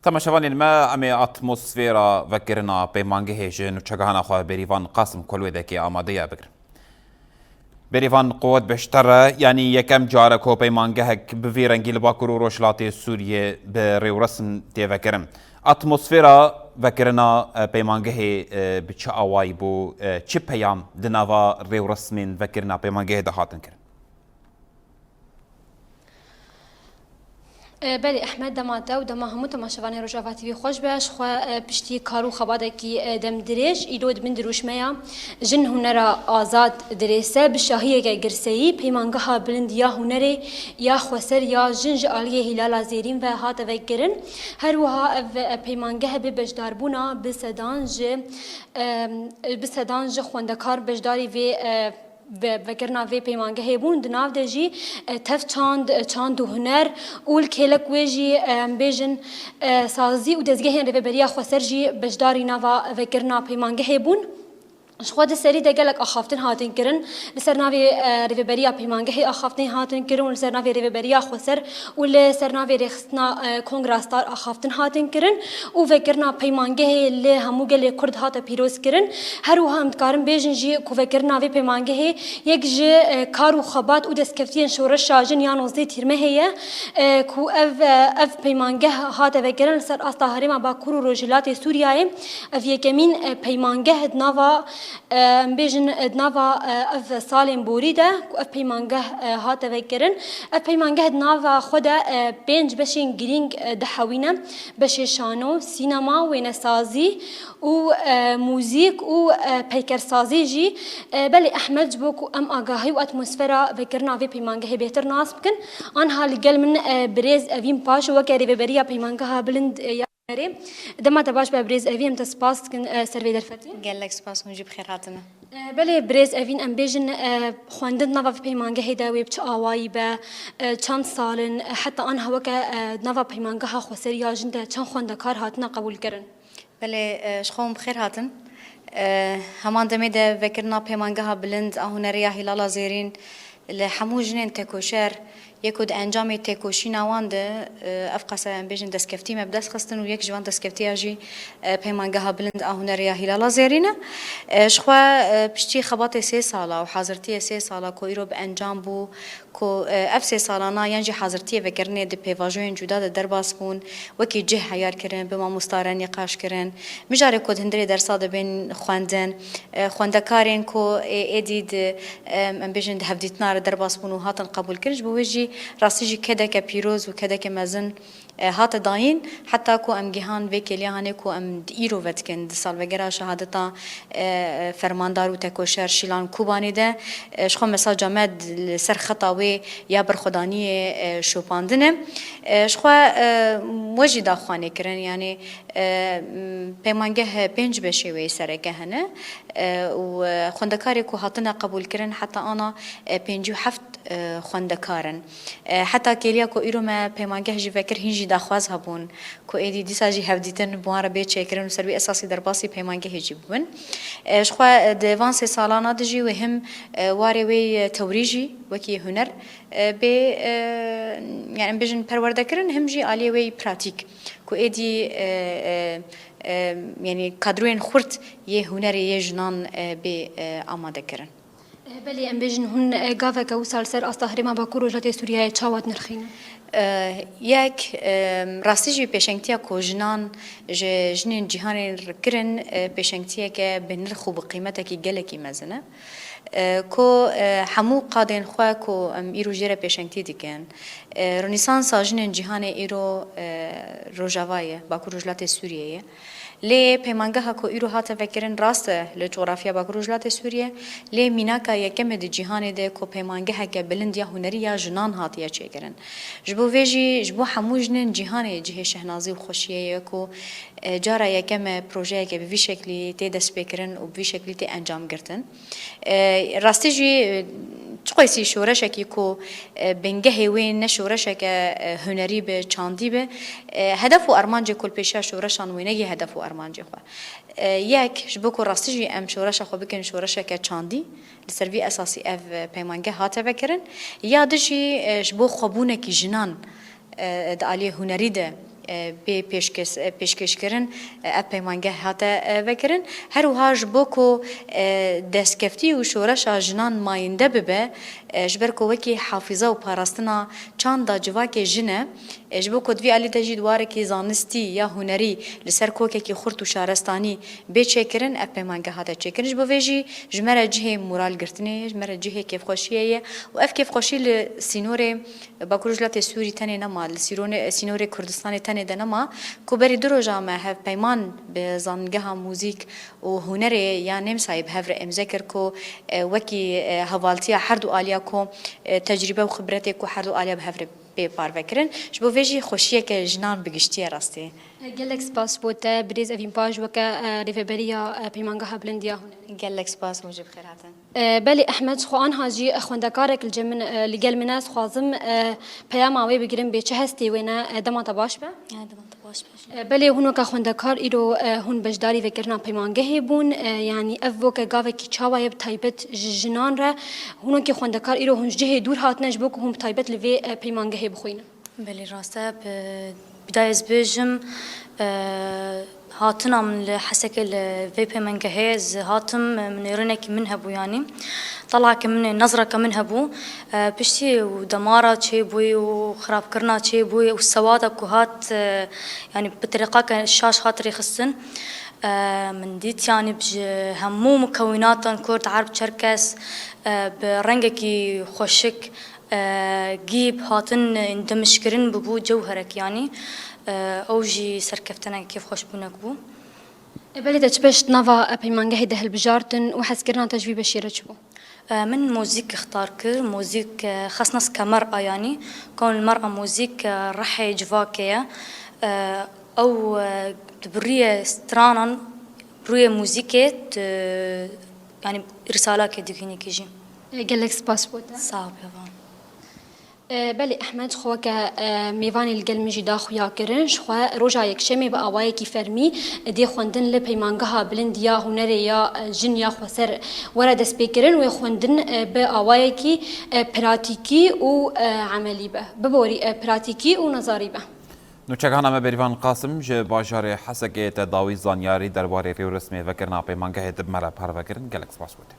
تماشاوان ما امی اتمسفیرا وکرنا پیمانگه هجن و چگهانا خواه بریوان قاسم کلوی که آماده بگر. بریوان قوت بشتره یعنی یکم جاره کو پیمانگه هک بویرنگی لباکرو روشلاتی سوریه به ریورسم دیوکرم. اتمسفیرا وکرنا پیمانگه بچه آوای بو چه پیام دنوا ریورسمین وکرنا پیمانگه دهاتن کرد. بله احمد دماده و دما همو تماشاوانی روجاواتی خوش باش خو پشتی کارو خباده کی دم دریش ایرود من دروش میا جن هنرا آزاد دریسه بشاهیه که گرسایی پیمانگه ها بلند یا هنری یا خوسر یا جنج آلیه هلال زیرین و هات و گرن هر وها پیمانگه به بجداربونا بسدانج خوندکار بجداری و وکرنا وی پیمانگه هیبون دناو دجی تف چاند و هنر اول کلک ویجی بیجن سازی و دزگه هن ریبریا خوسر جی بجداری نوا وکرنا پیمانگه هیبون خود سری دگلک آخافتن هاتن کرن لسر ناوی ریبریا پیمانگه آخافتن هاتن کرن و لسر ناوی ریبریا خوسر و لسر ناوی رخصنا کنگراستار آخافتن هاتن کرن و وکرنا پیمانگه لی همو گلی کرد هات پیروز کرن هر و هم کارن بیجن جی کو وکرنا وی پیمانگه یک جی کارو خبات و دستکفتین شورش شاجن یا نوزی تیرمه هیه کو اف پیمانگه هات وکرن لسر استاهری ما باکور و روجلات سوریای اف یکمین پیمانگه دنوا بیشن نوا اف سالم بوریده اف پیمانگه هات وکرن اف پیمانگه نوا خدا پنج بشین گرینگ دحوینه بشه شانو سینما و نسازی و موزیک و پیکرسازی جی بله احمد جبوک ام آگاهی و اتمسفرا وکرنا وی پیمانگه بهتر ناس بکن آنها لگل من برز اویم پاش و کاری بریا پیمانگه ها بلند دما تباش ببرز اویم تسپاس کن سروی درفتین قال لك سباس ونجيب خيراتنا بله برز اوین ام بیجن خواندن نوا پیمانگه هیدا وی بچ آوایی به چند سالن حتی آنها وک نوا پیمانگه ها خوسر یا جنده چند خواندکار هاتنا قبول کرن بله شخوم بخير هاتن همان دميده فكرنا بيمانجها بلند هنريا هلال زيرين لحمو جنين تكوشر يكود انجامي تكوشي نوانده افقسا بيجن دسكفتي مبدس خستن ويك جوان دسكفتي اجي بيمانجها بلند هنريا هلال زيرين شخوا بشتي خباتي 3 ساله وحاضرتي 3 ساله كويرو بانجام بو كو اف 3 سالانه ينجي حاضرتي فكرني دي بيفاجوين جودا درباس بون وكي جه حيار كرن بما مستارن نقاش كرن مجاري كود هندري درساده بين خواندكارين كو اديد ام بيجن هفديتنا درباس بون وهاتن قبول كرج بوجي راسيجي كده كبيروز وكده كمزن هات داين حتى كو ام جهان وكيليان كو ام ديرو وتكن سال وغيرها شهادتا فرماندار وتكوشر شيلان كوباني ده شخو مسا جامد سر خطاوي يا برخداني شوباندنه شخو موجي داخواني كرن يعني بيمانجه بنج بشوي سركه هنا وخندكاري كو هاتنا قبول كرن حتى انا بنجو حفت خواندکارن حتی کلیا کو ایرو ما پیمانگه جی فکر هنجی داخواز هبون کو ایدی دیسا جی هفدیتن بواره به چکرن و سروی اساسی در باسی پیمانگه هجی بون شخوا دوان 3 سالانه دجی و هم واره وی توریجی وکی هنر به يعني بيجن پرورده کرن هم جی آلیه وی پراتیک کو ایدی يعني کادروین خورد یه هنر یه جنان به آماده کرن بله ام بیجن هن گاوه که وصل سر استاهری ما باکور وجلات سوریه چاوت نرخینه یک راستیجی پیشنگتیا کوجنان جنین جهانی رکرن پیشنگتیا که به نرخ و بقیمت کی گلکی مزنه کو همو قادن خوا کو ایرو جره پیشنگتی دیگن رنسانس جنین جهان ایرو روجاوایه باکور وجلات سوریه لی پیمانگه کو ایرو هات فکرن راسته ل جغرافیا باکروجلات سوریه لی میناکا یکم د جهان ده کو پیمانگه که بلند یا هنری یا جنان هاتیه چیگرن جبو ویجی جبو هموجنن جهان جه شهنازی و خوشیه کو جارا یکم پروژه که به شکلی تی دست بکرن و به شکلی تی انجام گرتن راستی جی چقیسی شورش کی کو بنگه وین نشورش که هنری به چاندی به هدف و ارمانج کل پیشه شورشان وینه هدف و ارمانج خو یک جبکو راستی جی ام شورش خو بکن شورش که چاندی لسروی اساسی اف پیمانگه هاته بکرن یا دجی جبو خبونه کی جنان د علی هنری ده بێ پێشکەشکردن ئە پەیمانگە هاتە vêkirin her wiha ji bo ku destkeftî û şoreşa jinan mayînde bibe ji ber ku wekî hafîza û parastina çanda civakê jin e ji bo ku divî alî de jî dwarekî zanistî ya hunerî li ser kokekî xurt û şarestanî bê çêkirin ev peymange hate çêkirin ji bo vê jî ji me re cihê moralgirtinê ji me re cihê kêfxweşiyê ye û ev kêfxweşî li sînorê Bakurê Jilatê Sûrî tenê nema li sînorê Kurdistanê tenê de nema ku berî du roja me hevpeyman bi zangeha mûzîk û hunerê ya nêmsayî bi hev re em zekir ku wekî hevaltiya her du aliya ku tecrübe û xibretê ku her du aliya bi hev re pê parvekirin ji bo vê jî xweşiyeke jinan bi giştî ye rastî. gelek spas bo te birêz evîn paj weke rêveberiya peymangeha bilindiya hunerê. Gelek spas mûjib xêr hatin. Belê Ehmed ji xwe an jî xwendekarek li gel min e dixwazim peyama wê bigirim bê çi hestê wê ne dema te baş be? Belê hûn weke xwendekar îro hûn beşdarî vekirina peymangehê bûn yanî ev weke gavekî çawa ye bi taybet ji jinan re hûn wekî xwendekar îro hûn ji cihê dûr hatine ji bo ku hûn bi taybet li vê peymangehê bixwînin. Belê rast e bidayê ez bêjim hatina min li hesekê li vê pêmengehê ez hatim min êrînekî min hebû yanî talakê min nezreke min hebû piştî û demara çêbûyî û xirabkirina çêbûyî û sewada ku hat yanî bi tiriqake şaş hat rêxistin min dît yanî ji hemû mukewînatan Kurd Erb Çerkes bi rengekî xweşik gîb hatin demişkirin bibû cewherek yanî ew jî serkeftenek kêfxweş bûnek bû. Belê te çi beş nava peymangehê de hilbijartin û hezkirina te ji vî beşî re çi bû? من موزيك اختار كر موزيك خاص كمرأة يعني كون المرأة موزيك رح جواكية أو برية سترانا برية موزيكة يعني رسالة كديكيني كيجي. gelek spas bo te. صعب يابا. Belê Ehmed xwe weke mêvanê li gel min jî daxuya kirin ji xwe roja yekşemê bi awayekî fermî dê xwendin li peymangeha bilind ya hunerê ya jin ya xweser were destpêkirin wê xwendin bi awayekî pratîkî û emelî be biborî pratîkî û nezarî be. نوچگانا me berivan Qasim ji bajarê Hesekê te dawî zanyarî derbarê rêwresmê vekirina peymangehê dib me re parvekirin gelek spas bû te.